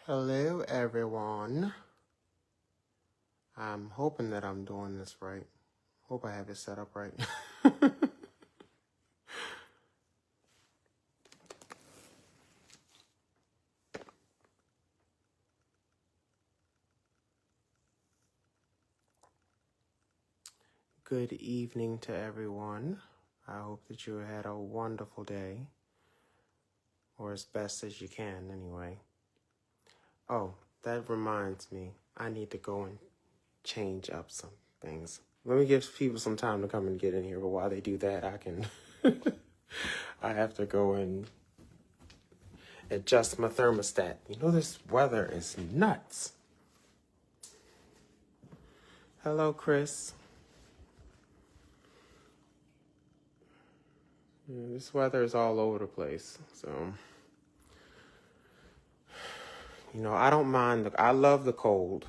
Hello, everyone. I'm hoping that I'm doing this right. Hope I have it set up right. Good evening to everyone. I hope that you had a wonderful day, or as best as you can, anyway. Oh, that reminds me. I need to go and change up some things. Let me give people some time to come and get in here, but while they do that, I can... I have to go and adjust my thermostat. You know, this weather is nuts. Hello, Chris. Yeah, this weather is all over the place, so... You know, I don't mind. I love the cold.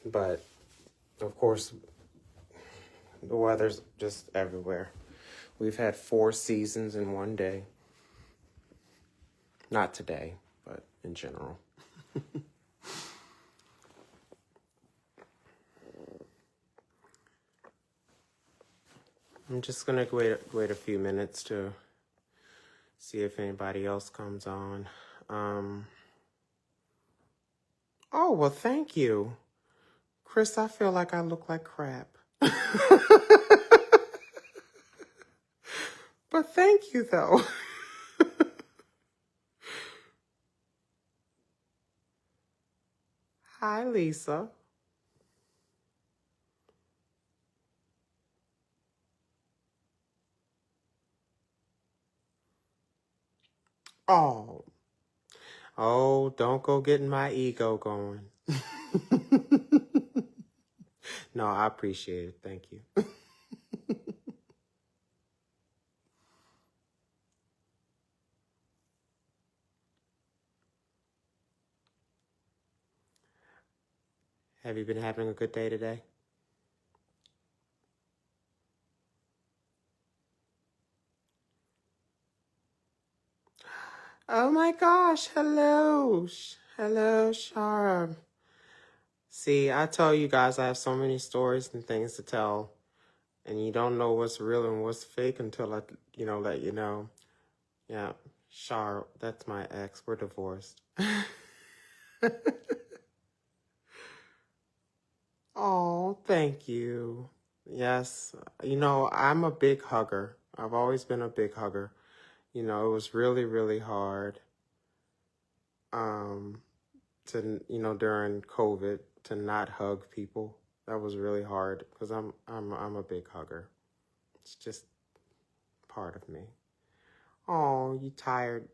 But, of course, the weather's just everywhere. We've had 4 seasons in one day. Not today, but in general. I'm just going to wait a few minutes to see if anybody else comes on. Oh, well, thank you. Chris, I feel like I look like crap. But thank you, though. Hi, Lisa. Oh, don't go getting my ego going. No, I appreciate it. Thank you. Have you been having a good day today? Oh my gosh, hello. Hello, Shara. See, I tell you guys I have so many stories and things to tell, and you don't know what's real and what's fake until I, let you know. Yeah, Shara, that's my ex. We're divorced. Oh, thank you. Yes, I'm a big hugger. I've always been a big hugger. It was really, really hard. During COVID to not hug people. That was really hard because I'm a big hugger. It's just part of me. Oh, you tired,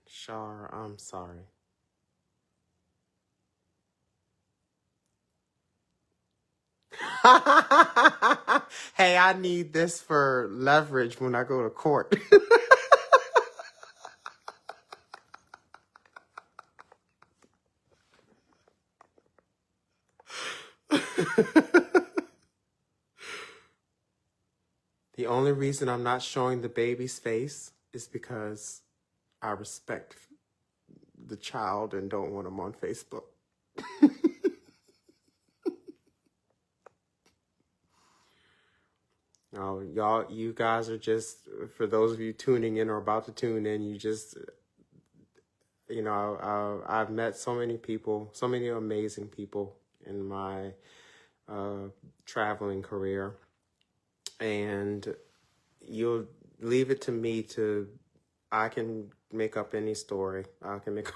Shar? I'm sorry. Hey, I need this for leverage when I go to court. The only reason I'm not showing the baby's face is because I respect the child and don't want him on Facebook. Oh, you guys are just, for those of you tuning in or about to tune in, you just, I've met so many people, so many amazing people in my traveling career. And you'll leave it to me I can make up any story. I can make,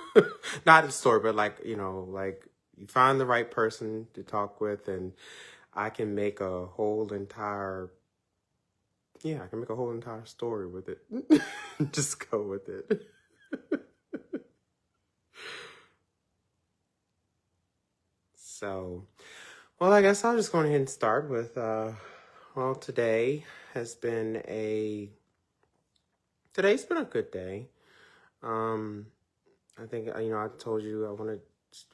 not a story, but you find the right person to talk with, and I can make a whole entire story with it. Just go with it. So, well, I guess I'll just go ahead and start with, today has been today's been a good day. I think, I told you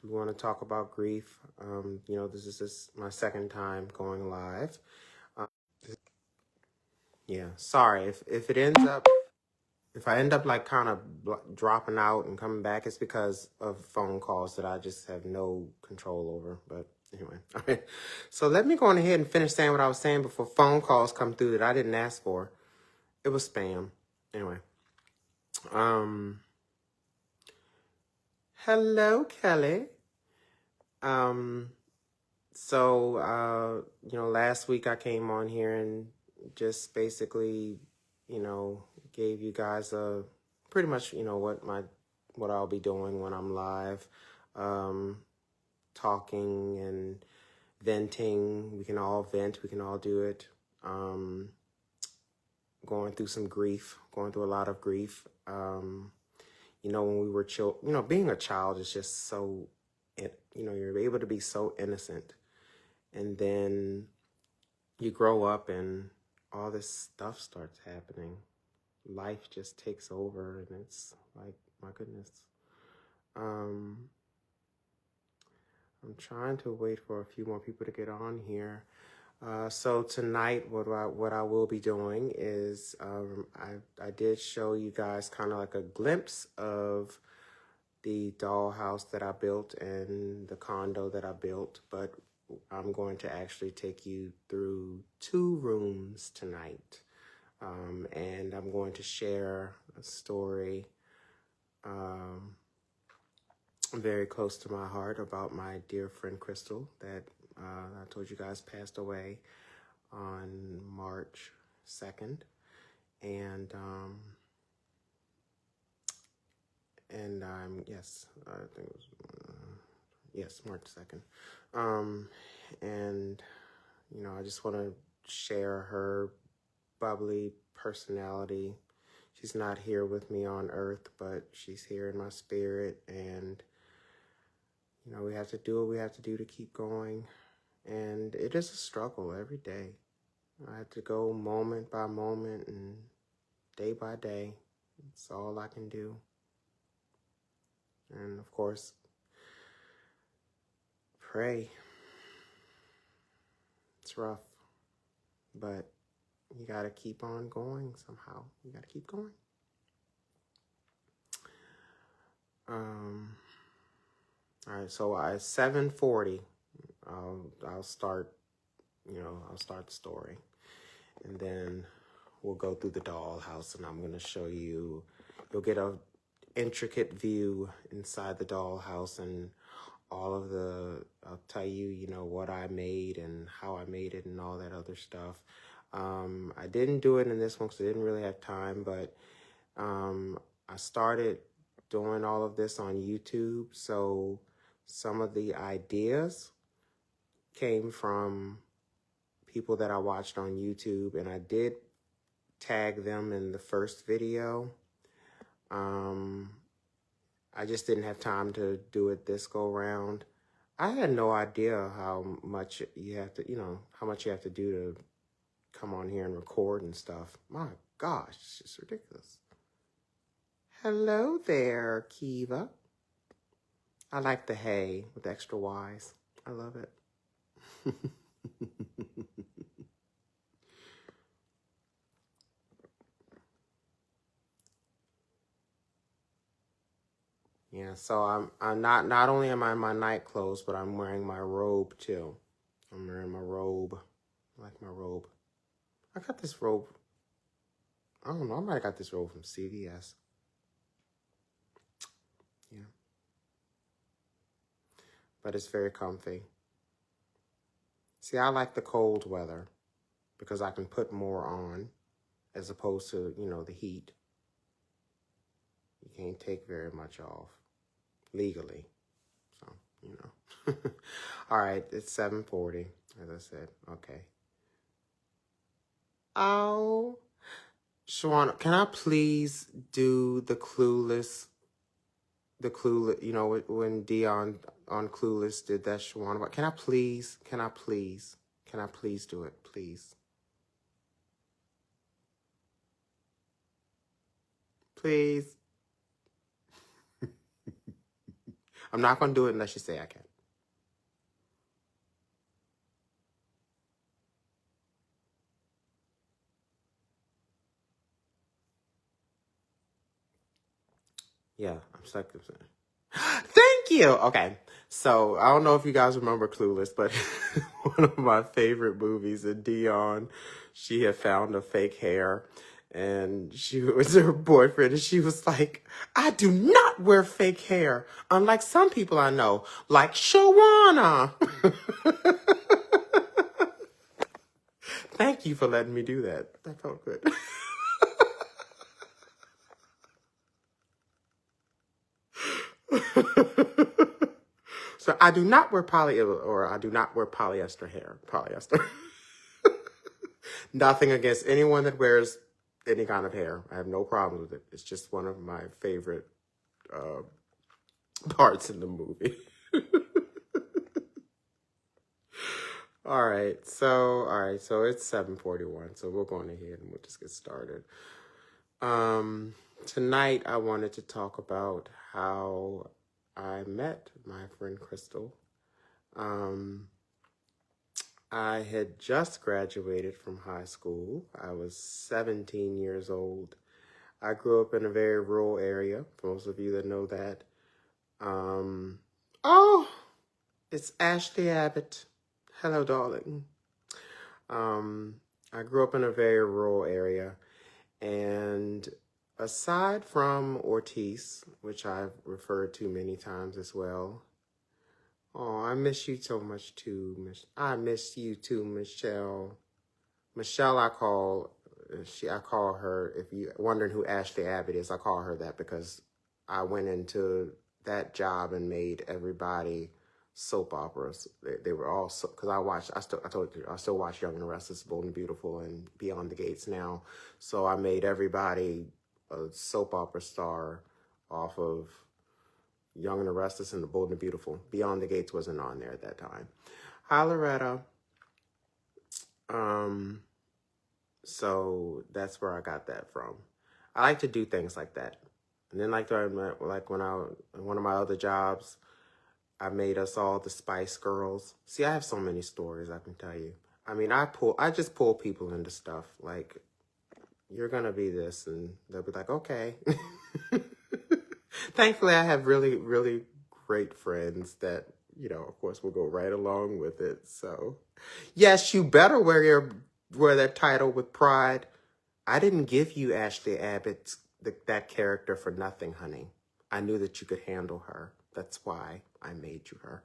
we want to talk about grief. This is my second time going live. Yeah, sorry if it ends up If I end up like kind of dropping out and coming back, it's because of phone calls that I just have no control over. But anyway, all right. So let me go on ahead and finish saying what I was saying before phone calls come through that I didn't ask for. It was spam. Anyway. Hello, Kelly. So, last week I came on here and just basically, gave you guys pretty much, what I'll be doing when I'm live, talking and venting. We can all vent. We can all do it. Going through some grief, going through a lot of grief. When we were being a child is just so, you're able to be so innocent. And then you grow up and all this stuff starts happening. Life just takes over and it's like, my goodness. I'm trying to wait for a few more people to get on here. So tonight, what I will be doing is I did show you guys kind of like a glimpse of the dollhouse that I built and the condo that I built, but I'm going to actually take you through 2 rooms tonight. And I'm going to share a story very close to my heart about my dear friend Crystal that I told you guys passed away on March 2nd. And yes, I think it was, yes, March 2nd. And, I just want to share her bubbly personality. She's not here with me on earth, but she's here in my spirit. And, we have to do what we have to do to keep going. And it is a struggle every day. I have to go moment by moment and day by day. It's all I can do. And of course, pray. It's rough, but you got to keep on going somehow. You got to keep going. All right, so at 7:40, I'll start, I'll start the story. And then we'll go through the dollhouse and I'm going to show you, you'll get a intricate view inside the dollhouse and all of I'll tell you, what I made and how I made it and all that other stuff. I didn't do it in this one because I didn't really have time, but I started doing all of this on YouTube. So some of the ideas came from people that I watched on YouTube, and I did tag them in the first video. I just didn't have time to do it this go round. I had no idea how much you have to, how much you have to do to come on here and record and stuff. My gosh, it's just ridiculous. Hello there, Kiva. I like the hay with extra Y's. I love it. Yeah, so I'm not only am I in my night clothes, but I'm wearing my robe too. I'm wearing my robe. I like my robe. I got this robe. I don't know. I might have got this robe from CVS. Yeah. But it's very comfy. See, I like the cold weather because I can put more on as opposed to, the heat. You can't take very much off legally. So, All right, it's 7:40, as I said. Okay. Oh, Shawana, can I please do the Clueless, when Dion on Clueless did that, Shawana? Can I please do it, please? Please. I'm not going to do it unless you say I can. Yeah, I'm stuck. Thank you. Okay. So I don't know if you guys remember Clueless, but one of my favorite movies in Dion, she had found a fake hair and she was her boyfriend and she was like, I do not wear fake hair. Unlike some people I know, like Shawana. Thank you for letting me do that. That felt good. So I do not wear I do not wear polyester hair. Polyester. Nothing against anyone that wears any kind of hair. I have no problem with it. It's just one of my favorite uh, parts in the movie. All right, so it's 7:41. So we're going ahead and we'll just get started. Tonight I wanted to talk about how I met my friend Crystal. I had just graduated from high school. I was 17 years old. I grew up in a very rural area, for most of you that know that. Oh, it's Ashley Abbott. Hello, darling. I grew up in a very rural area, and aside from Ortiz, which I've referred to many times as well. Oh, I miss you so much too. I miss you too, Michelle. Michelle, I call her. If you wondering who Ashley Abbott is, I call her that because I went into that job and made everybody soap operas. They were all because I told you I still watch Young and the Restless, Bold and Beautiful, and Beyond the Gates now. So I made everybody a soap opera star off of Young and the Restless and the Bold and the Beautiful. Beyond the Gates wasn't on there at that time. Hi, Loretta. So that's where I got that from. I like to do things like that. And then like when one of my other jobs, I made us all the Spice Girls. See, I have so many stories I can tell you. I mean, I just pull people into stuff. Like, you're gonna be this, and they'll be like, okay. Thankfully, I have really, really great friends that, of course, will go right along with it. So, yes, you better wear that title with pride. I didn't give you Ashley Abbott, that character, for nothing, honey. I knew that you could handle her. That's why I made you her.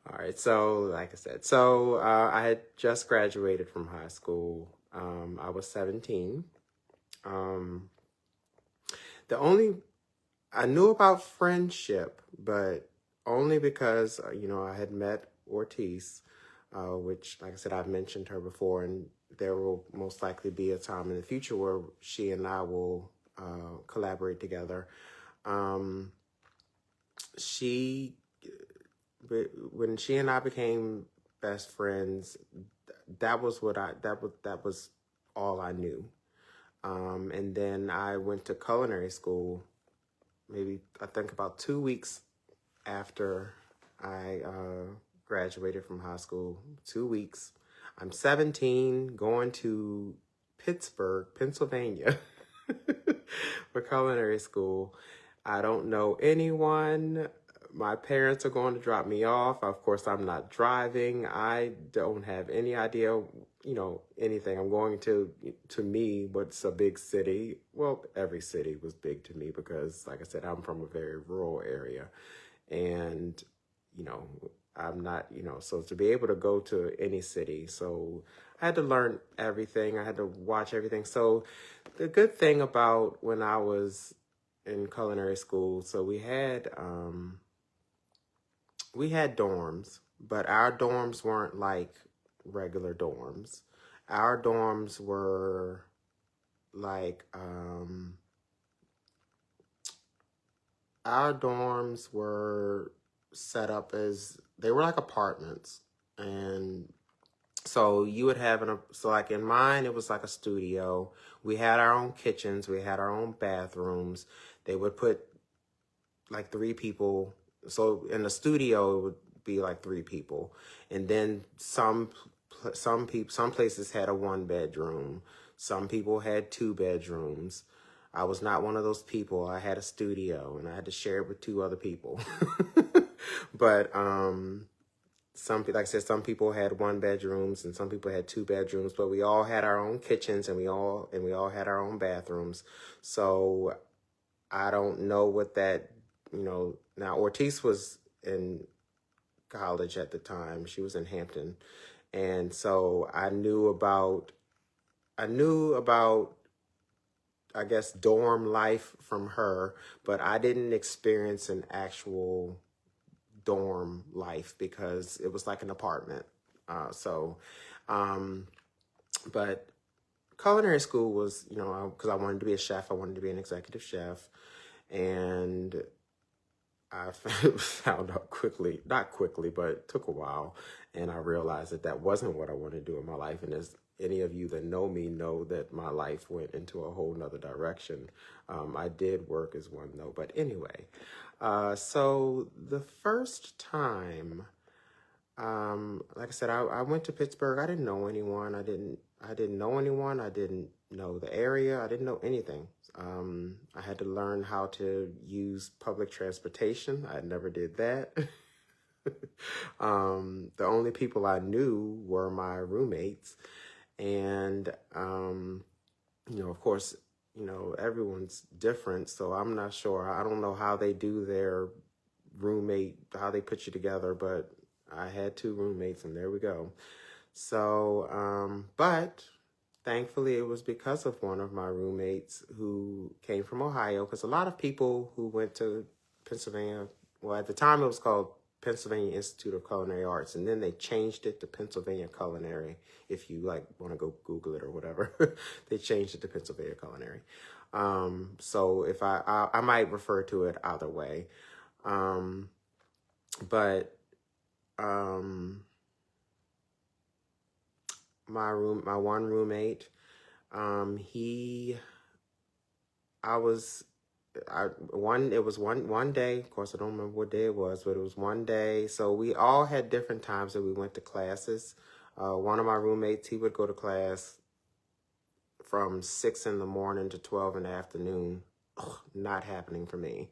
All right, so like I said, I had just graduated from high school. I was 17. I knew about friendship, but only because, I had met Ortiz, which, like I said, I've mentioned her before, and there will most likely be a time in the future where she and I will collaborate together. When she and I became best friends, that was all I knew. And then I went to culinary school, maybe I think about 2 weeks after I graduated from high school. 2 weeks. I'm 17, going to Pittsburgh, Pennsylvania for culinary school. I don't know anyone. My parents are going to drop me off. Of course, I'm not driving. I don't have any idea, anything. I'm going to me, what's a big city. Well, every city was big to me because, like I said, I'm from a very rural area. And, I'm not, so to be able to go to any city. So I had to learn everything. I had to watch everything. So the good thing about when I was in culinary school, so we had dorms, but our dorms weren't like regular dorms. Our dorms were like, set up as, they were like apartments. And so you would have so like in mine, it was like a studio. We had our own kitchens. We had our own bathrooms. They would put like 3 people. So in the studio, it would be like 3 people. And then some places had a 1 bedroom. Some people had 2 bedrooms. I was not one of those people. I had a studio and I had to share it with 2 other people. But like I said, some people had 1 bedrooms and some people had 2 bedrooms, but we all had our own kitchens and we all had our own bathrooms. So I don't know what that, now Ortiz was in college at the time. She was in Hampton. And so I knew about, I guess, dorm life from her, but I didn't experience an actual dorm life because it was like an apartment. But culinary school was, because I wanted to be a chef, I wanted to be an executive chef. And I found out quickly, not quickly, but it took a while. And I realized that wasn't what I wanted to do in my life. And as any of you that know me know that my life went into a whole nother direction. I did work as one though. But anyway, so the first time, like I said, I went to Pittsburgh. I didn't know anyone. I didn't know anyone. I didn't know the area. I didn't know anything. I had to learn how to use public transportation. I never did that. The only people I knew were my roommates. And, of course, everyone's different. So I'm not sure. I don't know how they do their roommate, how they put you together, but I had 2 roommates and there we go. So, but thankfully it was because of one of my roommates who came from Ohio, because a lot of people who went to Pennsylvania, well, at the time it was called Pennsylvania Institute of Culinary Arts, and then they changed it to Pennsylvania Culinary. If you want to go Google it or whatever, they changed it to Pennsylvania Culinary. So if I might refer to it either way. But my one roommate, it was one day, of course I don't remember what day it was, but it was one day. So we all had different times that we went to classes. One of my roommates, he would go to class from 6 in the morning to 12 in the afternoon. Ugh, not happening for me.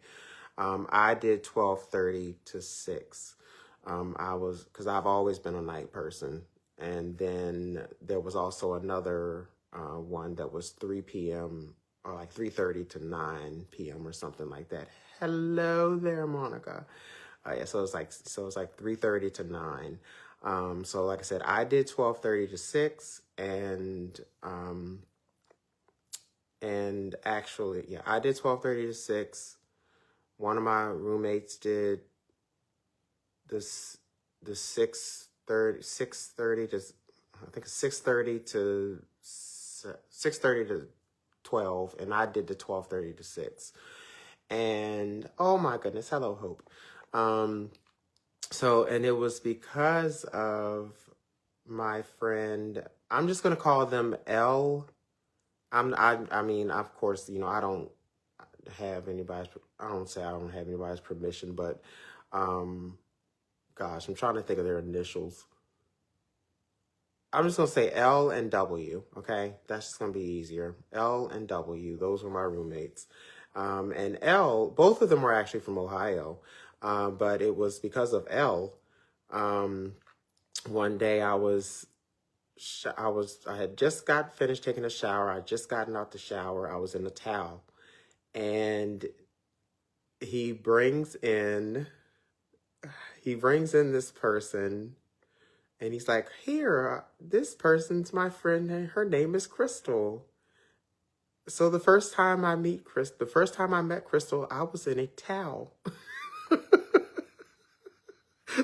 I did 12:30 to 6. Because I've always been a night person. And then there was also another one that was 3 p.m. or like 3:30 to 9 p.m. or something like that. Hello there, Monica. Yeah, so it's like 3:30 to 9. So like I said, I did 12:30 to 6, and actually, yeah, I did 12:30 to 6. One of my roommates did the 6:30 to, I think 6:30 to 12, and I did the 12:30 to 6. And oh my goodness, hello Hope. So, and it was because of my friend, I'm just gonna call them L. I mean, of course, I don't have anybody's, I don't say I don't have anybody's permission, but gosh, I'm trying to think of their initials. I'm just going to say L and W, okay? That's just going to be easier. L and W, those were my roommates. And L, both of them were actually from Ohio, but it was because of L. One day I had just got finished taking a shower. I just gotten out the shower. I was in a towel. And he brings in this person, and he's like, here, this person's my friend, and her name is Crystal. So the first time I met Crystal, I was in a towel.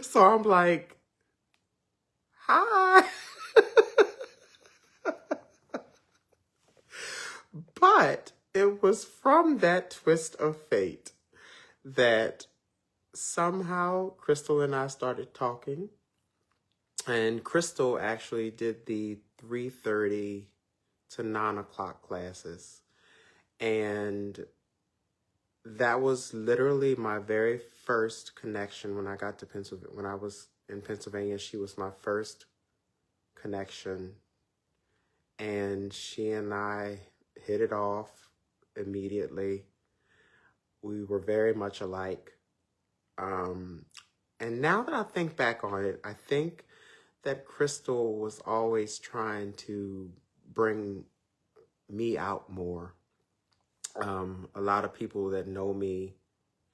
So I'm like, hi. But it was from that twist of fate that somehow Crystal and I started talking. And Crystal actually did the 3:30 to 9 o'clock classes. And that was literally my very first connection when I got to Pennsylvania. When I was in Pennsylvania, she was my first connection. and she and I hit it off immediately. We were very much alike. Um, and now that I think back on it, I think that Crystal was always trying to bring me out more. A lot of people that know me,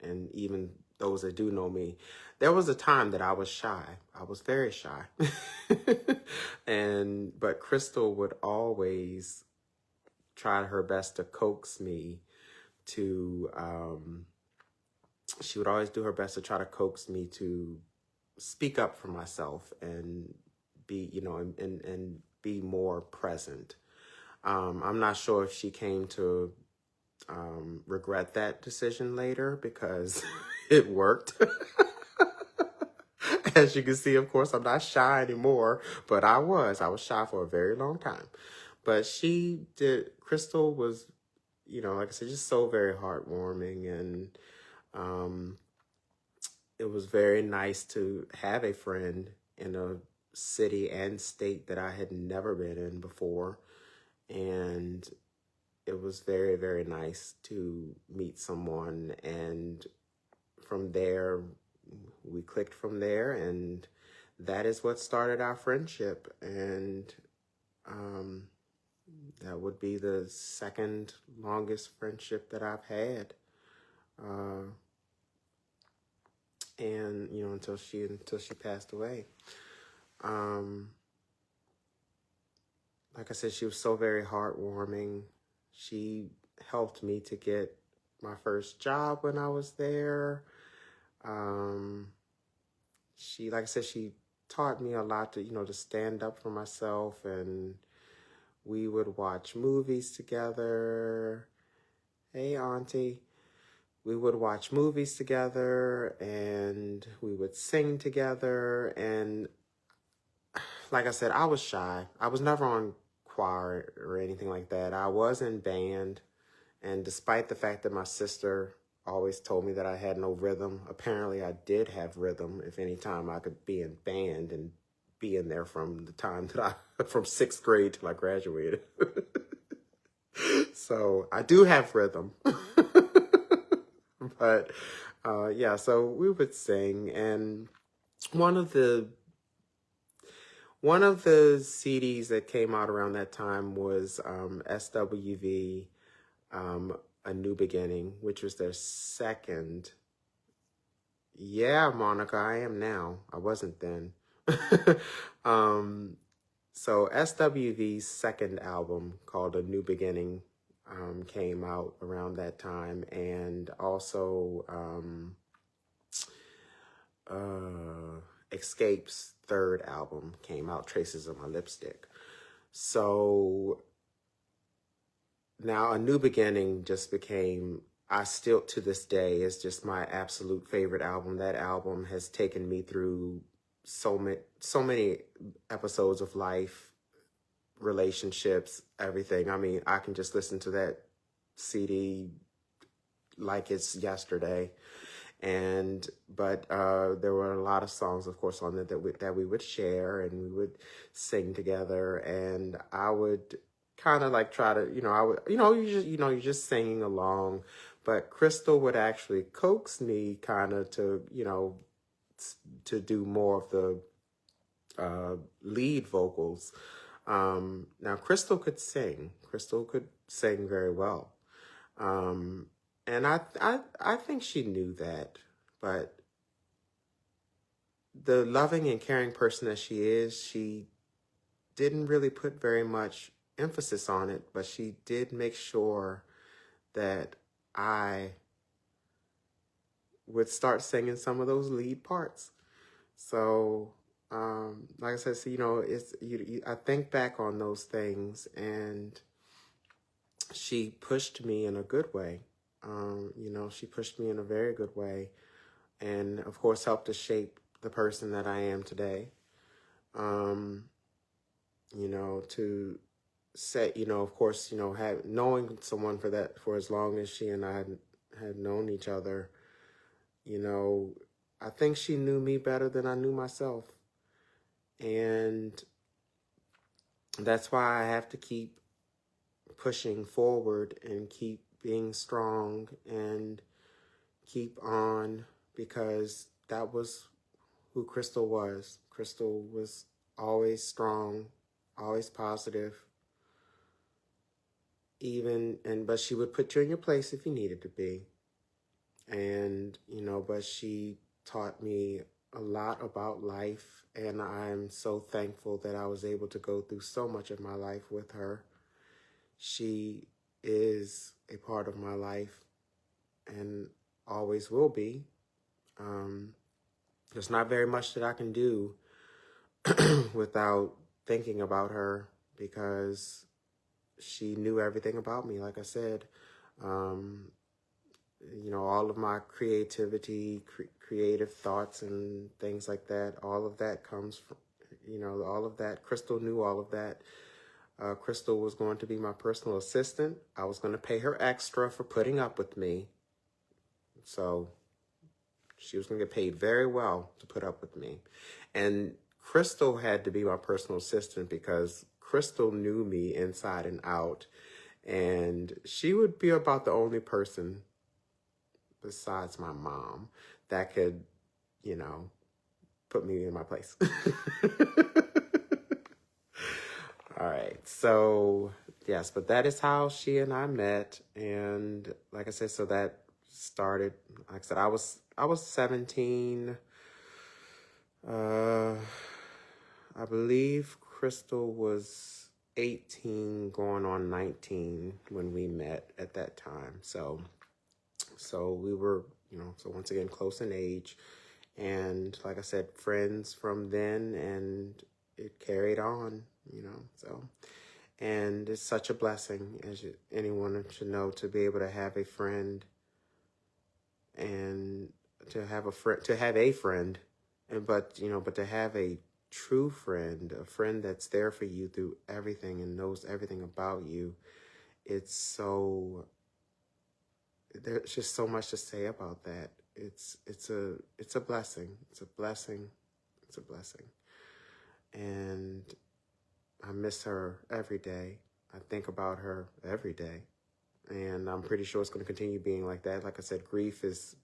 and even those that do know me, there was a time that I was shy. I was very shy. But Crystal would always try her best to coax me to, she would always do her best to try to coax me to speak up for myself and be, and be more present. I'm not sure if she came to regret that decision later because it worked. As you can see, of course, I'm not shy anymore, but I was shy for a very long time. But Crystal was, like I said, just so very heartwarming, and it was very nice to have a friend in a city and state that I had never been in before. And it was very, very nice to meet someone. And from there, we clicked from there. And that is what started our friendship. And that would be the second longest friendship that I've had. And until she passed away. Like I said, she was so very heartwarming. She helped me to get my first job when I was there. Like I said, she taught me a lot to, to stand up for myself, and we would watch movies together. Hey, Auntie. We would watch movies together, and we would sing together. And like I said, I was shy. I was never on choir or anything like that. I was in band, and despite the fact that my sister always told me that I had no rhythm, apparently I did have rhythm. If any time I could be in band and be in there from the time that from 6th grade till I graduated. So I do have rhythm. But yeah, so we would sing, and one of the CDs that came out around that time was SWV, A New Beginning, which was their second. Yeah, Monica, I am now. I wasn't then. So SWV's second album, called A New Beginning, came out around that time, and also Escape's third album came out, Traces of My Lipstick. So now A New Beginning just became, I still to this day, is just my absolute favorite album. That album has taken me through so many episodes of life, relationships, everything. I mean, I can just listen to that CD like it's yesterday. But there were a lot of songs, of course, on it that we would share, and we would sing together, and I would kind of like try to, you're just singing along, but Crystal would actually coax me kind of to, to do more of the lead vocals. Now Crystal could sing. Crystal could sing very well. And I think she knew that, but the loving and caring person that she is, she didn't really put very much emphasis on it, but she did make sure that I would start singing some of those lead parts. So, like I said, so, I think back on those things, and she pushed me in a good way. She pushed me in a very good way, and of course helped to shape the person that I am today. To say, of course, knowing someone for as long as she and I had known each other, I think she knew me better than I knew myself. And that's why I have to keep pushing forward and keep being strong and keep on, because that was who Crystal was. Crystal was always strong, always positive, but she would put you in your place if you needed to be. And, but she taught me a lot about life, and I'm so thankful that I was able to go through so much of my life with her. She is a part of my life and always will be. There's not very much that I can do without thinking about her, because she knew everything about me. Like I said, all of my creativity, creative thoughts and things like that, all of that comes from, all of that. Crystal knew all of that. Crystal was going to be my personal assistant. I was going to pay her extra for putting up with me. So she was going to get paid very well to put up with me. And Crystal had to be my personal assistant because Crystal knew me inside and out. And she would be about the only person besides my mom that could, put me in my place. All right. So, yes, but that is how she and I met. And like I said, so that started, like I said, I was 17. I believe Crystal was 18 going on 19 when we met at that time. So we were, so once again, close in age. And like I said, friends from then, and it carried on, so. And it's such a blessing, as anyone should know, to be able to have a friend, and to have a friend, but to have a true friend, a friend that's there for you through everything and knows everything about you. There's just so much to say about that. It's a blessing. It's a blessing. It's a blessing. And I miss her every day. I think about her every day. And I'm pretty sure it's going to continue being like that. Like I said, grief is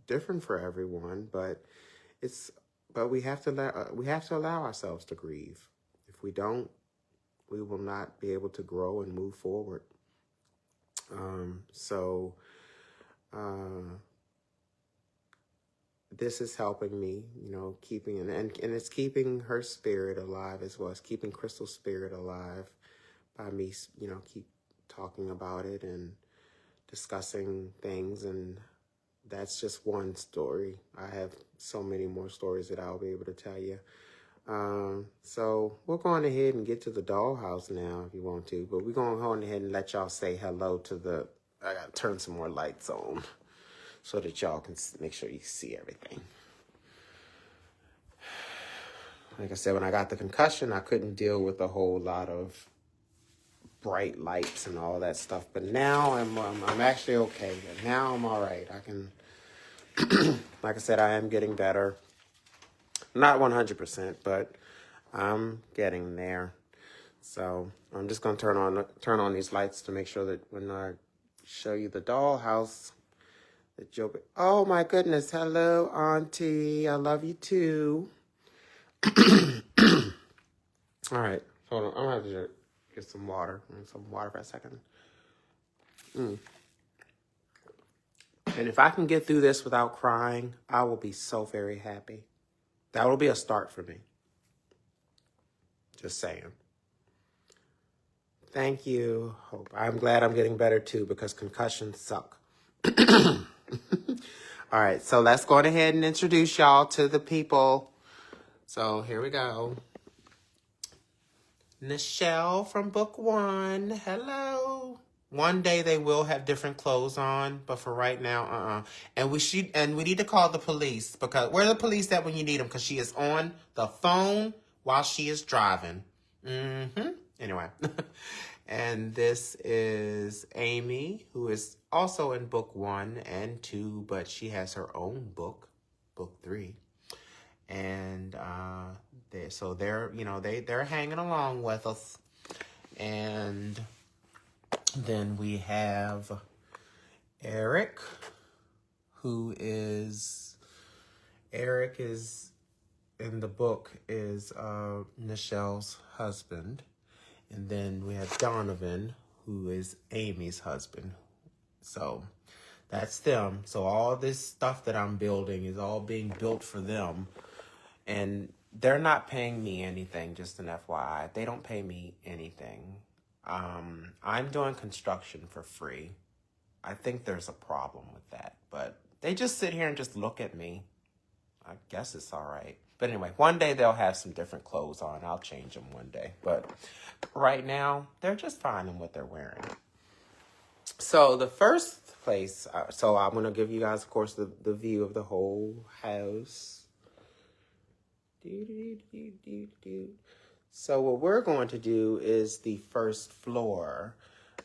different for everyone, but we have to allow ourselves to grieve. If we don't, we will not be able to grow and move forward. This is helping me, keeping, and it's keeping her spirit alive as well. It's keeping Crystal's spirit alive by me, keep talking about it and discussing things. And that's just one story. I have so many more stories that I'll be able to tell you. So we're going ahead and get to the dollhouse now if you want to, but we're going to go ahead and let y'all say hello to I got to turn some more lights on so that y'all can make sure you see everything. Like I said, when I got the concussion, I couldn't deal with a whole lot of bright lights and all that stuff. But now I'm actually okay. Now I'm all right. I can, like I said, I am getting better. Not 100%, but I'm getting there. So I'm just gonna turn on these lights to make sure that when I show you the dollhouse, that you'll be, oh my goodness, hello, Auntie. I love you too. All right, hold on. I'm gonna have to get some water. Some water for a second. And if I can get through this without crying, I will be so very happy. That will be a start for me. Just saying. Thank you. I'm glad I'm getting better too, because concussions suck. All right, so let's go ahead and introduce y'all to the people. So here we go. Nichelle from book 1. Hello. One day they will have different clothes on, but for right now, And we need to call the police, because where are the police at when you need them? Because she is on the phone while she is driving. Anyway. And this is Amy, who is also in book 1 and 2, but she has her own book 3. And they're hanging along with us. And then we have Eric, Eric is in the book is Nichelle's husband. And then we have Donovan, who is Amy's husband. So that's them. So all this stuff that I'm building is all being built for them. And they're not paying me anything, just an FYI. They don't pay me anything. I'm doing construction for free. I think there's a problem with that. But they just sit here and just look at me. I guess it's all right. But anyway, one day they'll have some different clothes on. I'll change them one day. But right now, they're just fine in what they're wearing. So the first place, so I'm going to give you guys, of course, the view of the whole house. So what we're going to do is the first floor.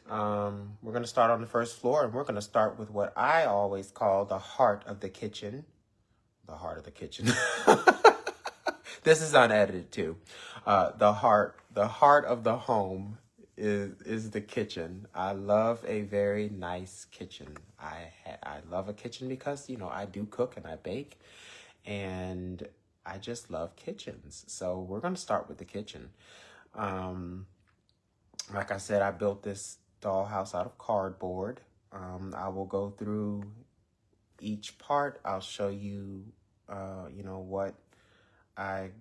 We're going to start on the first floor, and we're going to start with what I always call the heart of the kitchen. The heart of the kitchen. This is unedited too. The heart of the home is the kitchen. I love a very nice kitchen. I love a kitchen because, you know, I do cook and I bake, and I just love kitchens. So we're going to start with the kitchen. Like I said, I built this dollhouse out of cardboard. I will go through each part. I'll show you, you know, what I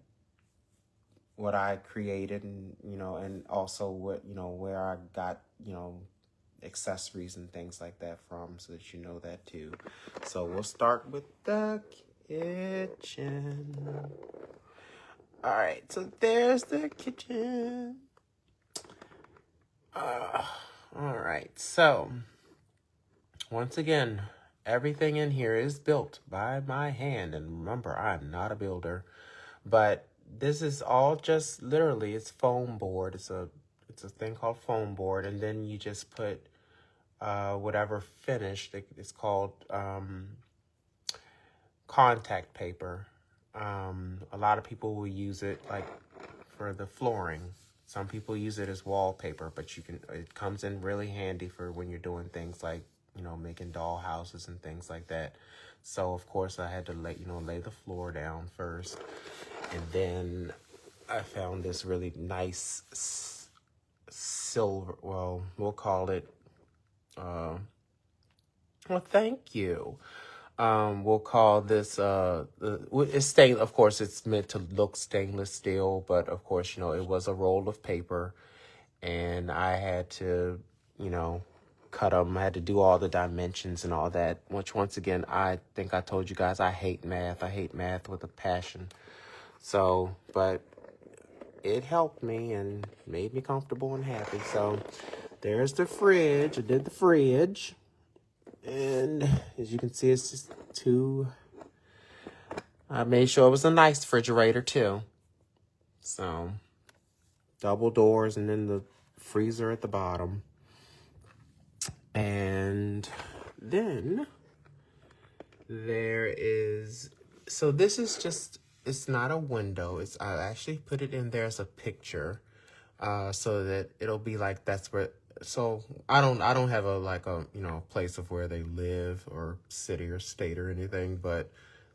created, and, you know, and also what, you know, where I got, you know, accessories and things like that from, so that you know that too. So we'll start with the kitchen. All right, so there's the kitchen. All right, so once again, everything in here is built by my hand, and remember, I'm not a builder, but this is all just literally, it's foam board. It's a thing called foam board, and then you just put whatever finish. It's called contact paper. A lot of people will use it like for the flooring. Some people use it as wallpaper, but it comes in really handy for when you're doing things like, you know, making doll houses and things like that. So of course I had to lay the floor down first. And then I found this really nice silver, well, we'll call it, well, thank you. We'll call this, it's stainless. Of course, it's meant to look stainless steel, but of course, you know, it was a roll of paper, and I had to, you know, cut them. I had to do all the dimensions and all that, which once again, I think I told you guys, I hate math. I hate math with a passion. So, but it helped me and made me comfortable and happy. So there's the fridge. I did the fridge. And as you can see, it's just I made sure it was a nice refrigerator too. So double doors, and then the freezer at the bottom. And then there is, so this is just, it's not a window. I actually put it in there as a picture, so that it'll be like, that's where, so I don't have a you know, place of where they live or city or state or anything, but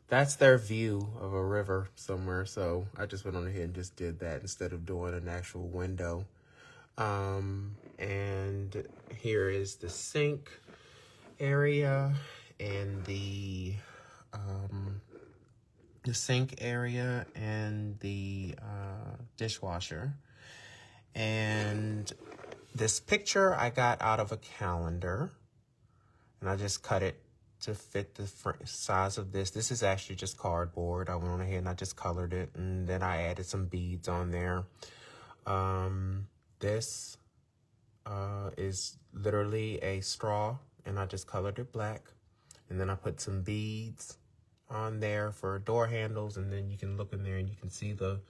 that's their view of a river somewhere. So I just went on ahead and just did that instead of doing an actual window. And here is the sink area and the sink area and the dishwasher. And this picture I got out of a calendar, and I just cut it to fit the size of this. This is actually just cardboard. I went on ahead and I just colored it, and then I added some beads on there. This is literally a straw, and I just colored it black. And then I put some beads on there for door handles, and then you can look in there and you can see the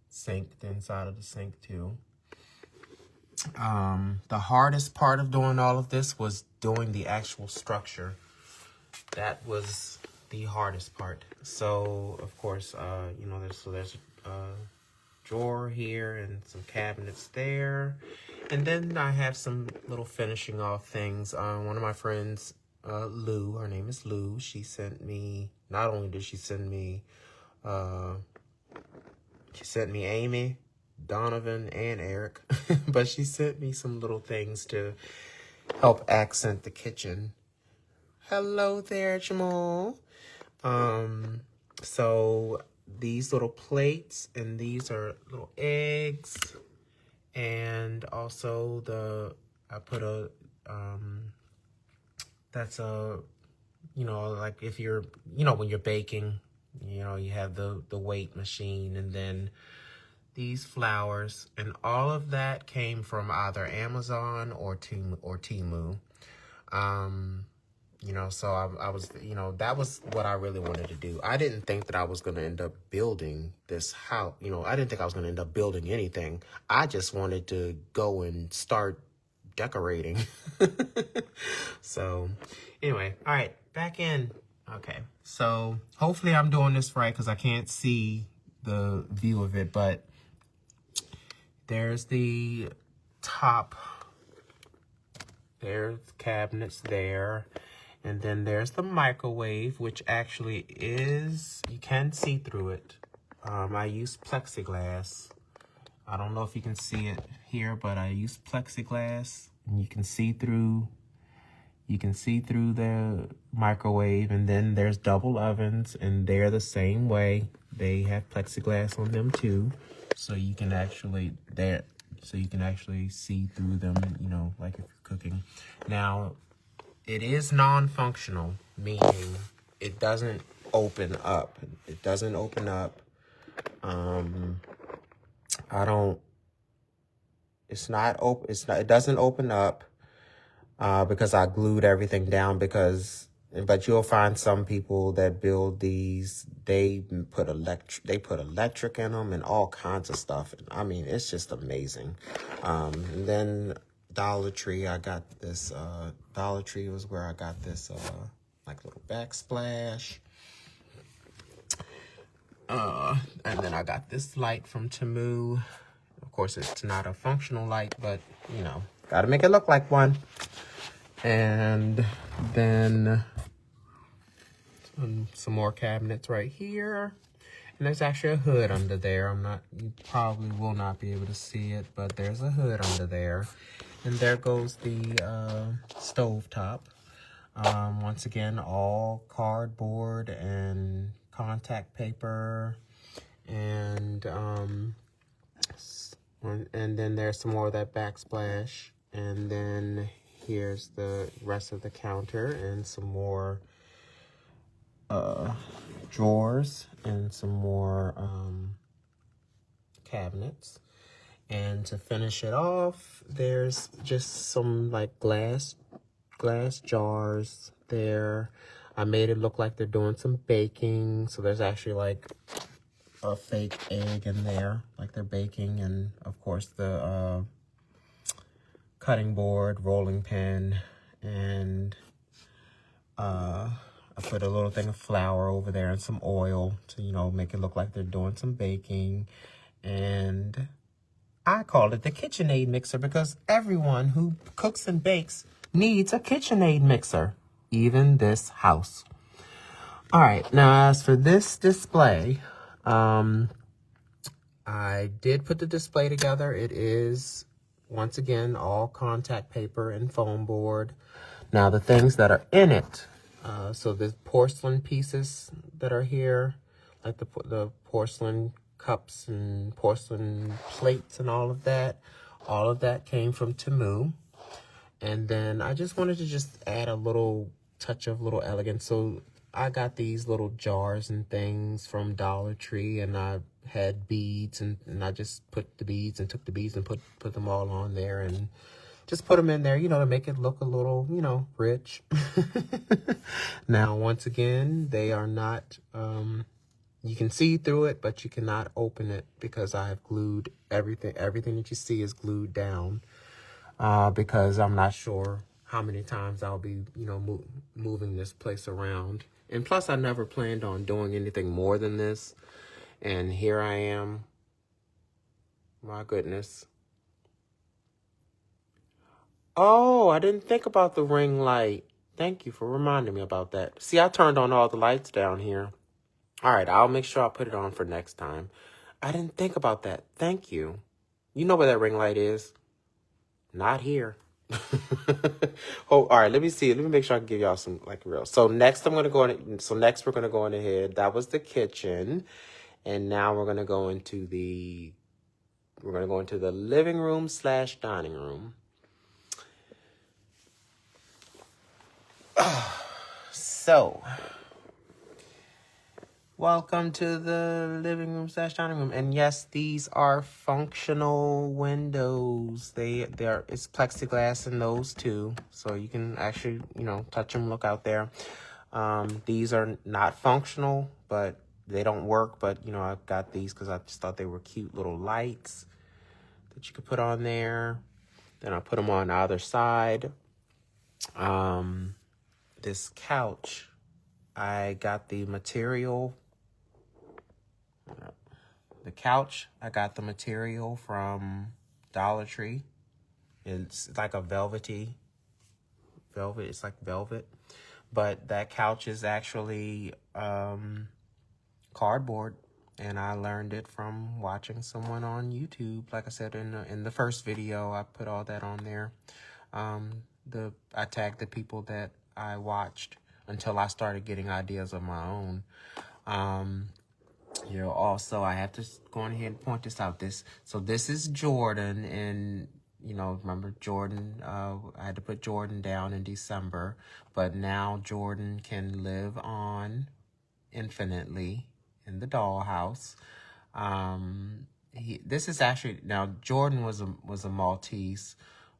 sink, the inside of the sink too. The hardest part of doing all of this was doing the actual structure. That was the hardest part. So of course, you know, there's a drawer here and some cabinets there. And then I have some little finishing off things. One of my friends, Lou, her name is Lou, she sent me, not only did she send me Amy, Donovan, and Eric, but she sent me some little things to help accent the kitchen. Hello there, Jamal. So these little plates, and these are little eggs, and also I put a, that's a, like if you're, when you're baking, you have the weight machine, and then these flowers, and all of that came from either Amazon or Temu. So I was, that was what I really wanted to do. I didn't think that I was going to end up building this house. I didn't think I was going to end up building anything. I just wanted to go and start decorating. So anyway, all right, back in. Okay, so hopefully I'm doing this right because I can't see the view of it, but there's the top. There's cabinets there. And then there's the microwave, which actually is, you can see through it. I use plexiglass. I don't know if you can see it here, but I use plexiglass. And you can see through the microwave. And then there's double ovens, and they're the same way. They have plexiglass on them too. So you can actually see through them, like if you're cooking. Now, it is non-functional, meaning it doesn't open up. It doesn't open up. It doesn't open up because I glued everything down but you'll find some people that build these, they put electric in them and all kinds of stuff. I mean, it's just amazing. And then Dollar Tree, I got this, Dollar Tree was where I got this, like little backsplash. And then I got this light from Temu. Of course, it's not a functional light, but, gotta make it look like one. And then some more cabinets right here. And there's actually a hood under there. You probably will not be able to see it, but there's a hood under there. And there goes the stove top. Once again, all cardboard and contact paper. And then there's some more of that backsplash. And then here's the rest of the counter and some more drawers and some more cabinets. And to finish it off, there's just some like glass jars there. I made it look like they're doing some baking. So there's actually like a fake egg in there, like they're baking. And of course the cutting board, rolling pin, and I put a little thing of flour over there and some oil to, make it look like they're doing some baking. And I call it the KitchenAid mixer because everyone who cooks and bakes needs a KitchenAid mixer, even this house. All right, now as for this display, I did put the display together. It is, once again, all contact paper and foam board. Now the things that are in it, so the porcelain pieces that are here, like the porcelain cups and porcelain plates and all of that came from Temu. And then I just wanted to just add a little touch of little elegance. So I got these little jars and things from Dollar Tree, and I had beads, and I just put the beads and took the beads and put them all on there and just put them in there, to make it look a little, rich. Now, once again, they are not, you can see through it, but you cannot open it because I have glued everything. Everything that you see is glued down because I'm not sure how many times I'll be, moving this place around. And plus, I never planned on doing anything more than this. And here I am My goodness. Oh, I didn't think about the ring light. Thank you for reminding me about that. See, I turned on all the lights down here. All right, I'll make sure I put it on for next time. I didn't think about that. Thank you. You know where that ring light is? Not here. Oh, all right. Let me see. Let me make sure I can give y'all some like real. So next we're gonna go in ahead. That was the kitchen, and now we're gonna go into the living room / dining room. So, welcome to the living room / dining room. And yes, these are functional windows. It's plexiglass in those too. So you can actually, touch them, look out there. These are not functional, but they don't work. But, I've got these because I just thought they were cute little lights that you could put on there. Then I put them on either side. This couch, I got the material. The couch, I got the material from Dollar Tree. It's like a velvet. It's like velvet. But that couch is actually cardboard. And I learned it from watching someone on YouTube. Like I said in the first video, I put all that on there. I tagged the people that I watched until I started getting ideas of my own. Also, I have to go ahead and point this out. This is Jordan, and remember Jordan, I had to put Jordan down in December, but now Jordan can live on infinitely in the dollhouse. This is actually, now Jordan was a Maltese,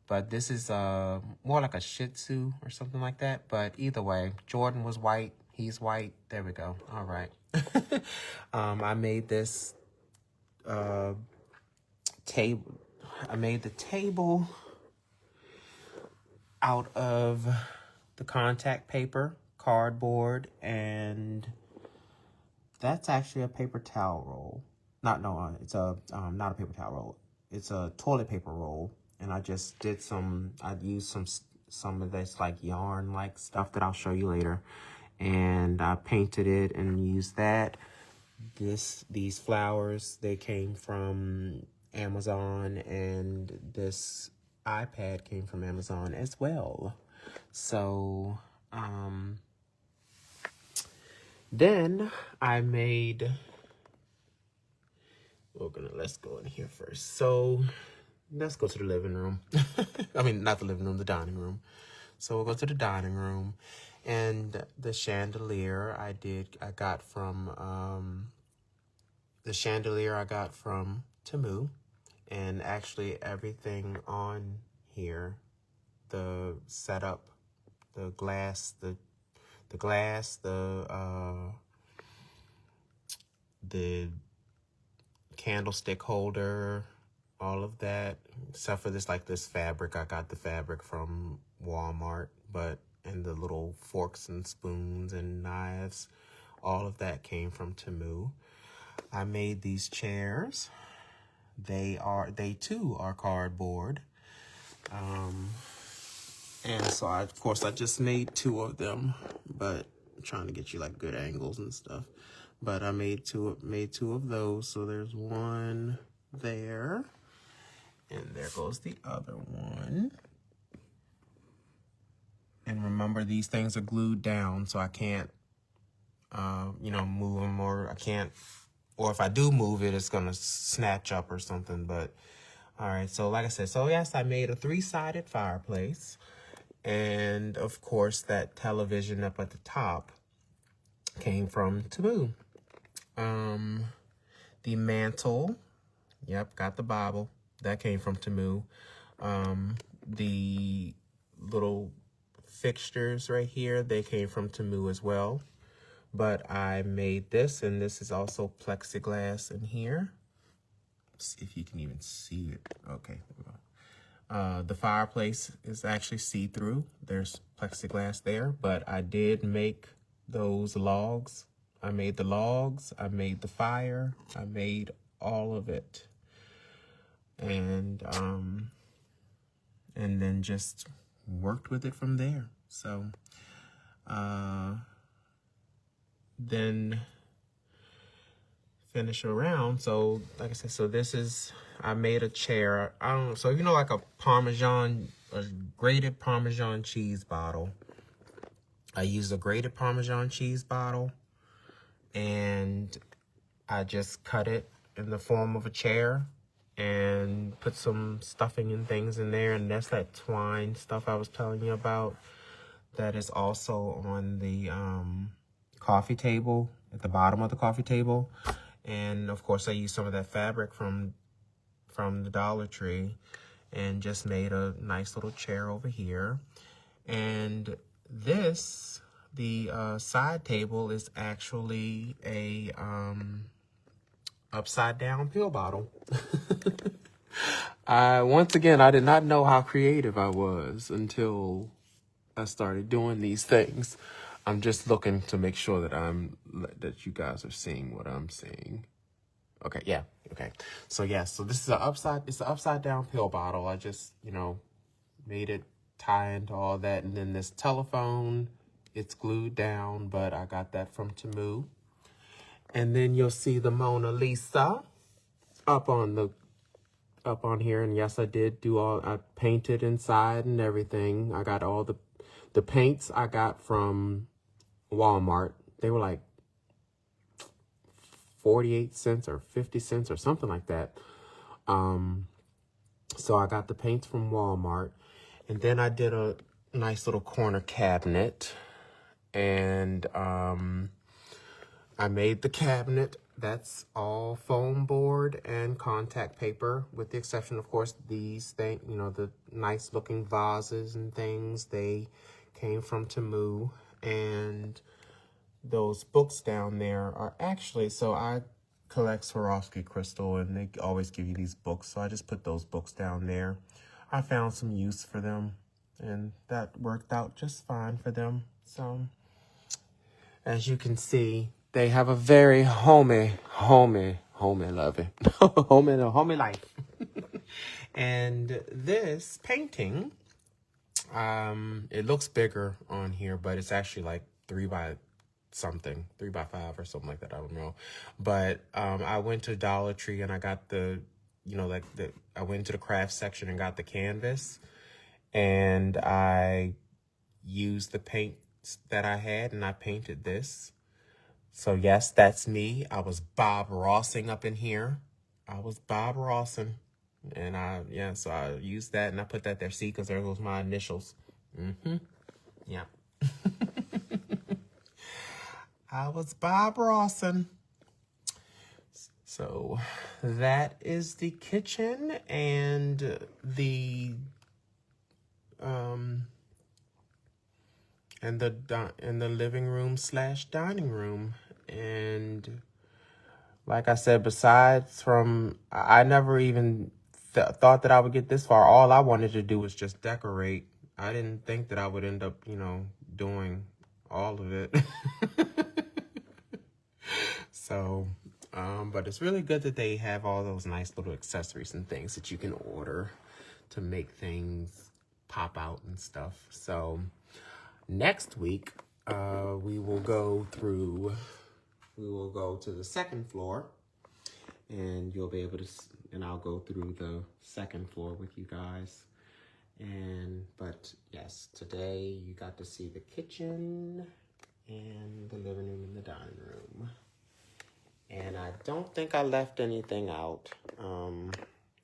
but this is more like a Shih Tzu or something like that. But either way, Jordan was white. He's white. There we go. All right. I made this table. I made the table out of the contact paper, cardboard, and that's actually a paper towel roll. It's not a paper towel roll. It's a toilet paper roll. And I just did I used some of this like yarn like stuff that I'll show you later. And I painted it and used that. These flowers, they came from Amazon, and this iPad came from Amazon as well. So, then I made, let's go in here first. So let's go to the living room. I mean, not the living room, the dining room. So we'll go to the dining room. And the chandelier I got from Temu. And actually everything on here, the setup, the glass, the candlestick holder, all of that, except for this fabric. I got the fabric from Walmart, and the little forks and spoons and knives, all of that came from Temu. I made these chairs. They too are cardboard. And so I just made 2 of them, but I'm trying to get you like good angles and stuff. But I made two of those. So there's one there, and there goes the other one. And remember, these things are glued down, so I can't, move them, or if I do move it, it's gonna snatch up or something. But all right, so like I said, yes, I made a 3-sided fireplace, and of course that television up at the top came from Temu. The mantle, yep, got the Bible, that came from Temu. The little fixtures right here, they came from Temu as well. But I made this, and this is also plexiglass in here. Let's see if you can even see it. Okay. The fireplace is actually see-through. There's plexiglass there, but I did make those logs. I made the logs. I made the fire. I made all of it. and then just worked with it from there. So then finish around. So like I said, so this is, I made a chair. I don't know, so you know, like a grated Parmesan cheese bottle. I used a grated Parmesan cheese bottle, and I just cut it in the form of a chair and put some stuffing and things in there. And that's that twine stuff I was telling you about. That is also on the coffee table, at the bottom of the coffee table. And of course I used some of that fabric from the Dollar Tree and just made a nice little chair over here. And this, the side table, is actually a upside down pill bottle. Once again, I did not know how creative I was until I started doing these things. I'm just looking to make sure that you guys are seeing what I'm seeing. Okay, yeah, okay. So yeah, so this is it's an upside down pill bottle. I just, made it tie into all that. And then this telephone, it's glued down, but I got that from Temu. And then you'll see the Mona Lisa up on here. And yes, I did I painted inside and everything. I got all the paints I got from Walmart. They were like 48 cents or 50 cents or something like that. So I got the paints from Walmart, and then I did a nice little corner cabinet, and I made the cabinet. That's all foam board and contact paper, with the exception, of course, these things, the nice looking vases and things. They came from Temu. And those books down there are actually, so I collect Swarovski crystal, and they always give you these books. So I just put those books down there. I found some use for them, and that worked out just fine for them. So as you can see, they have a very homey loving, homey life. And this painting, it looks bigger on here, but it's actually like 3 by 5 or something like that. I don't know. But I went to Dollar Tree and I got I went to the craft section and got the canvas, and I used the paints that I had, and I painted this. So yes, that's me. I was Bob Rossing up in here. I was Bob Rossing. And so I used that and I put that there. See, because there goes my initials. Yeah. I was Bob Rawson. So that is the kitchen and the living room / dining room. And like I said, besides from, I never even thought that I would get this far. All I wanted to do was just decorate. I didn't think that I would end up, doing all of it. So, but it's really good that they have all those nice little accessories and things that you can order to make things pop out and stuff. So next week, we will go to the second floor, and you'll be able to, and I'll go through the second floor with you guys. But yes, today you got to see the kitchen and the living room and the dining room. And I don't think I left anything out.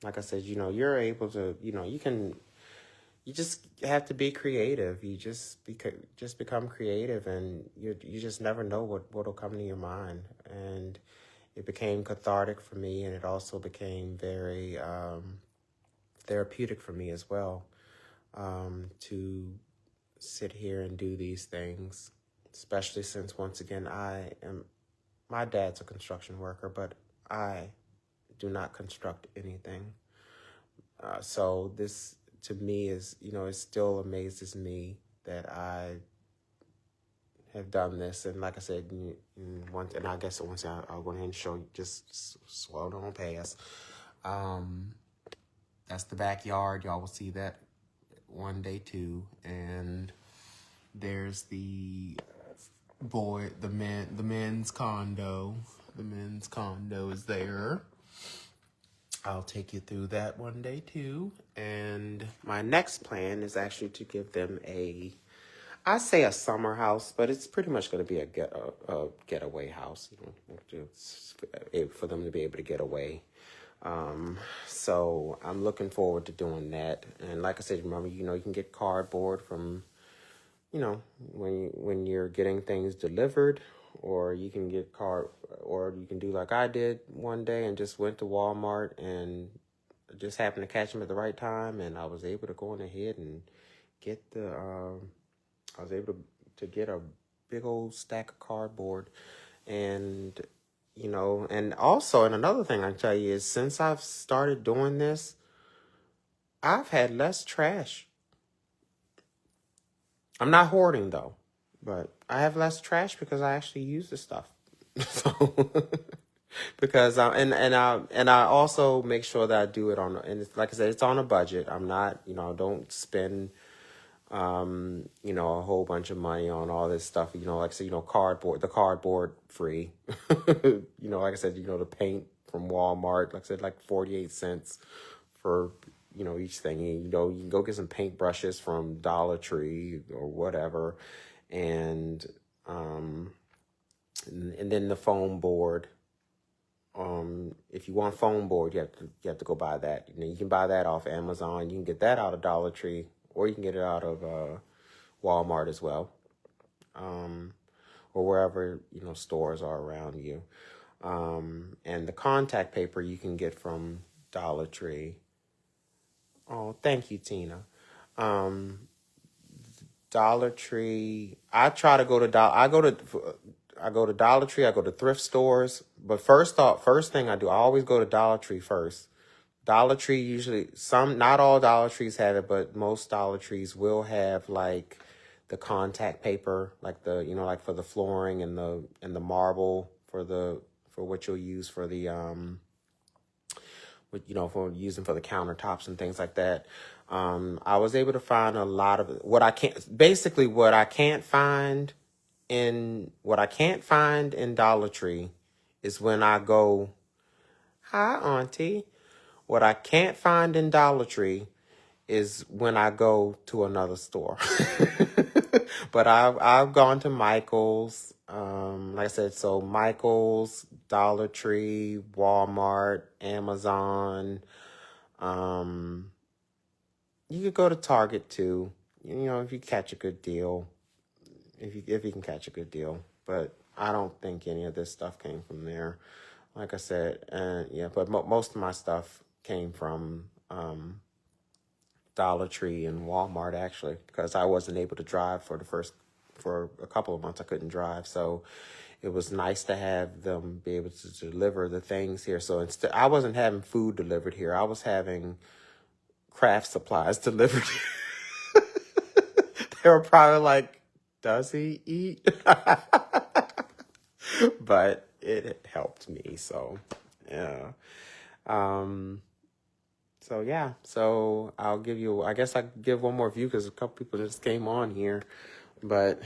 Like I said, you're able to, you just have to be creative. You just become creative, and you just never know what'll come to your mind. And it became cathartic for me, and it also became very therapeutic for me as well, to sit here and do these things, especially since, once again, my dad's a construction worker, but I do not construct anything. So this, to me, is, it still amazes me that I have done this. And like I said, and I guess once I'll go ahead and show you, just slow down pass. that's the backyard. Y'all will see that one day too. And there's the men's condo. The men's condo is there. I'll take you through that one day too. And my next plan is actually to give them I say a summer house, but it's pretty much going to be a getaway house, for them to be able to get away. So I'm looking forward to doing that. And like I said, remember, you can get cardboard from, when you're getting things delivered, or you can or you can do like I did one day and just went to Walmart and just happened to catch them at the right time, and I was able to go on ahead and get I was able to get a big old stack of cardboard. And and also, and another thing I can tell you is, since I've started doing this, I've had less trash. I'm not hoarding though, but I have less trash because I actually use the stuff. So because I also make sure that I do it and it's, like I said, it's on a budget. I'm not, don't spend a whole bunch of money on all this stuff, like I said, the cardboard free, like I said, the paint from Walmart, like I said, like 48 cents for, each thing. You can go get some paint brushes from Dollar Tree or whatever. And then the foam board. If you want foam board, you have to go buy that. You can buy that off Amazon. You can get that out of Dollar Tree, or you can get it out of Walmart as well, or wherever stores are around you. And the contact paper you can get from Dollar Tree. Oh, thank you, Tina. Dollar Tree. I try to go to I go to Dollar Tree. I go to thrift stores. But first thing I do, I always go to Dollar Tree first. Dollar Tree usually, not all Dollar Trees have it, but most Dollar Trees will have like the contact paper, like like for the flooring and the marble for what you'll use for the for using for the countertops and things like that. I was able to find a lot of what I can't find in Dollar Tree is when I go, hi, Auntie. What I can't find in Dollar Tree is when I go to another store. But I've gone to Michael's, like I said, so Michael's, Dollar Tree, Walmart, Amazon. You could go to Target too. If you catch a good deal, if you can catch a good deal. But I don't think any of this stuff came from there. Like I said, but most of my stuff came from Dollar Tree and Walmart, actually, because I wasn't able to drive for a couple of months. I couldn't drive, so it was nice to have them be able to deliver the things here. So instead, I wasn't having food delivered here. I was having craft supplies delivered. They were probably like, does he eat? But it helped me, so yeah. So I guess I could give one more view because a couple people just came on here, but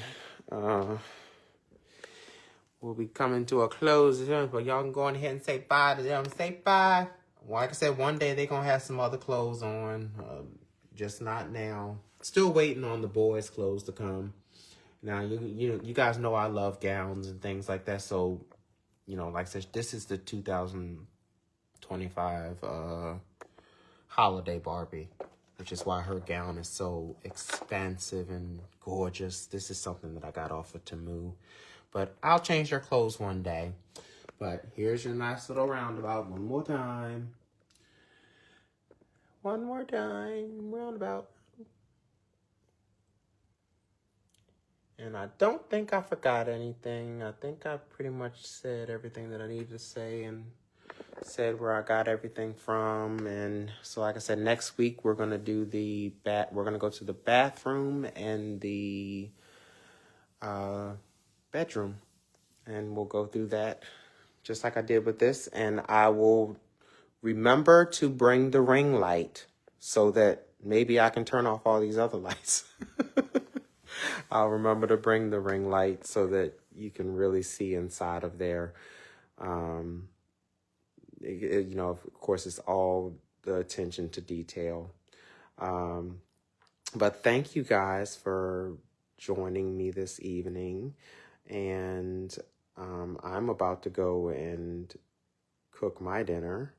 we'll be coming to a close. But y'all can go on ahead and say bye to them. Say bye. Like I said, one day they're going to have some other clothes on, just not now. Still waiting on the boys' clothes to come. Now, you guys know I love gowns and things like that, so, like I said, this is the 2025 holiday Barbie, which is why her gown is so expansive and gorgeous. This is something that I got off of Temu, but I'll change their clothes one day. But here's your nice little roundabout one more time. One more time, roundabout. And I don't think I forgot anything. I think I pretty much said everything that I needed to say and said where I got everything from. And so, like I said, next week we're gonna do we're gonna go to the bathroom and the bedroom, and we'll go through that just like I did with this. And I will remember to bring the ring light so that maybe I can turn off all these other lights. I'll remember to bring the ring light so that you can really see inside of there. Um, of course, it's all the attention to detail. But thank you guys for joining me this evening. And I'm about to go and cook my dinner.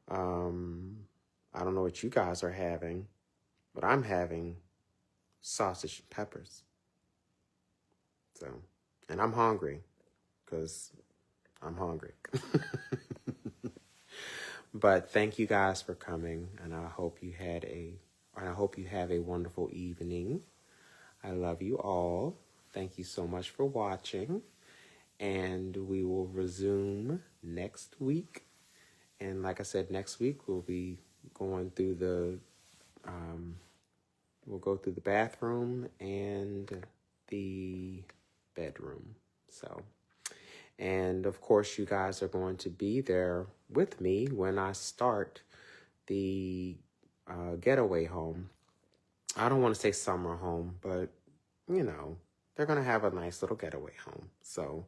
I don't know what you guys are having, but I'm having sausage and peppers. So, and I'm hungry because I'm hungry. But thank you guys for coming, and I hope you have a wonderful evening. I love you all. Thank you so much for watching, and we will resume next week. And like I said, next week we'll be going through we'll go through the bathroom and the bedroom. So, and of course you guys are going to be there with me when I start the getaway home. I don't want to say summer home, but they're going to have a nice little getaway home. So,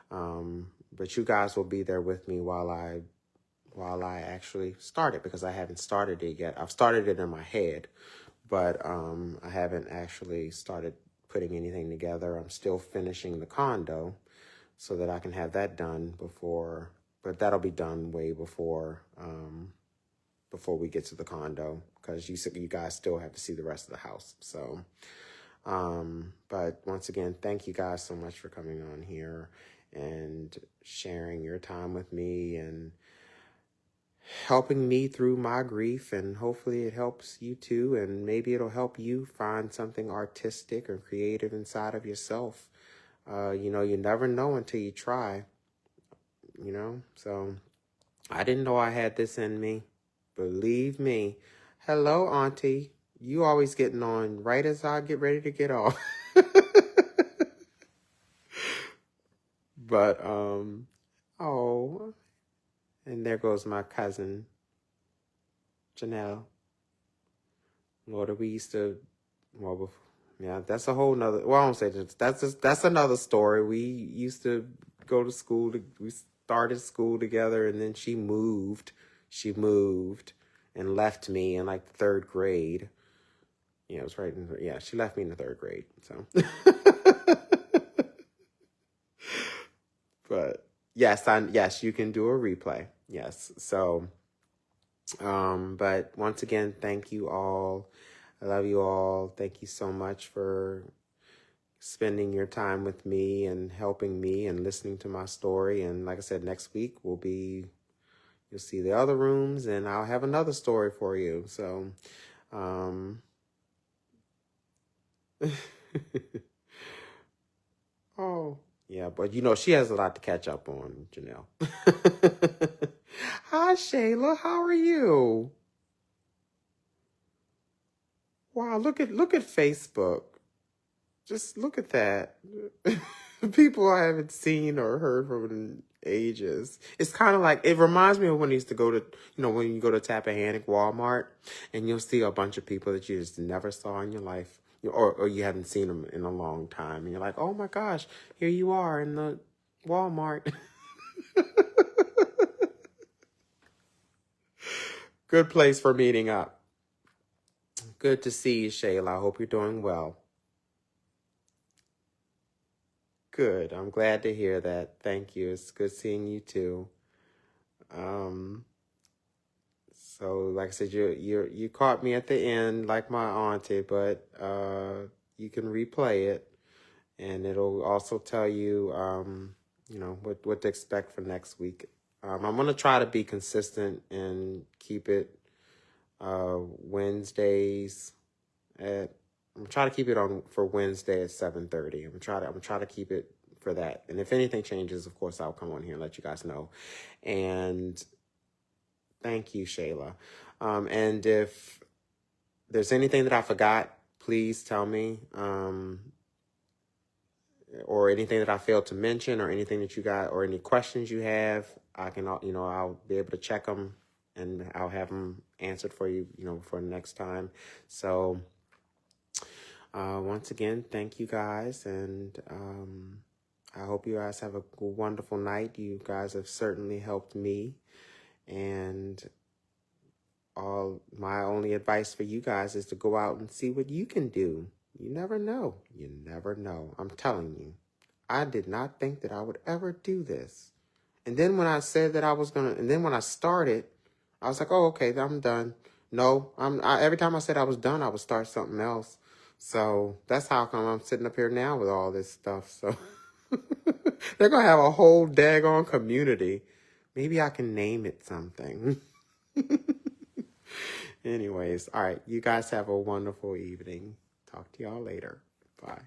but you guys will be there with me while I actually start it, because I haven't started it yet. I've started it in my head, but I haven't actually started putting anything together. I'm still finishing the condo so that I can have that done before, but that'll be done way before we get to the condo, because you guys still have to see the rest of the house. So, but once again, thank you guys so much for coming on here and sharing your time with me and helping me through my grief, and hopefully it helps you too, and maybe it'll help you find something artistic or creative inside of yourself. You never know until you try, so I didn't know I had this in me. Believe me. Hello, Auntie. You always getting on right as I get ready to get off. But, oh, and there goes my cousin, Janelle. Lord, we used to, well, yeah, that's a whole nother, well, I don't say that's another story. We used to go to school, we started school together, and then she moved and left me in like the third grade. Yeah, it was right she left me in the third grade, so. But yes, you can do a replay. Yes. So, but once again, thank you all. I love you all. Thank you so much for spending your time with me and helping me and listening to my story. And like I said, next week you'll see the other rooms, and I'll have another story for you. So, oh, yeah, but she has a lot to catch up on, Janelle. Hi, Shayla. How are you? Wow, look at Facebook. Just look at that. People I haven't seen or heard from in ages. It's kind of like, it reminds me of when I used to go to, when you go to Tappahannock Walmart, and you'll see a bunch of people that you just never saw in your life, or you haven't seen them in a long time. And you're like, oh my gosh, here you are in the Walmart. Good place for meeting up. Good to see you, Shayla. I hope you're doing well. Good. I'm glad to hear that. Thank you. It's good seeing you too. So like I said, you caught me at the end like my auntie, but you can replay it, and it'll also tell you what to expect for next week. I'm gonna try to be consistent and keep it Wednesdays at. I'm trying to keep it on for Wednesday at 7:30. I'm trying to keep it for that. And if anything changes, of course, I'll come on here and let you guys know. And thank you, Shayla. And if there's anything that I forgot, please tell me. Or anything that I failed to mention, or anything that you got, or any questions you have, I can, I'll be able to check them and I'll have them answered for you, for next time. So once again, thank you guys, and I hope you guys have a wonderful night. You guys have certainly helped me, and all my only advice for you guys is to go out and see what you can do. You never know. You never know. I'm telling you. I did not think that I would ever do this. And then when I said that I was going to, and then when I started, I was like, oh, okay, I'm done. No, every time I said I was done, I would start something else. So that's how come I'm sitting up here now with all this stuff. So they're going to have a whole daggone community. Maybe I can name it something. Anyways, all right. You guys have a wonderful evening. Talk to y'all later. Bye.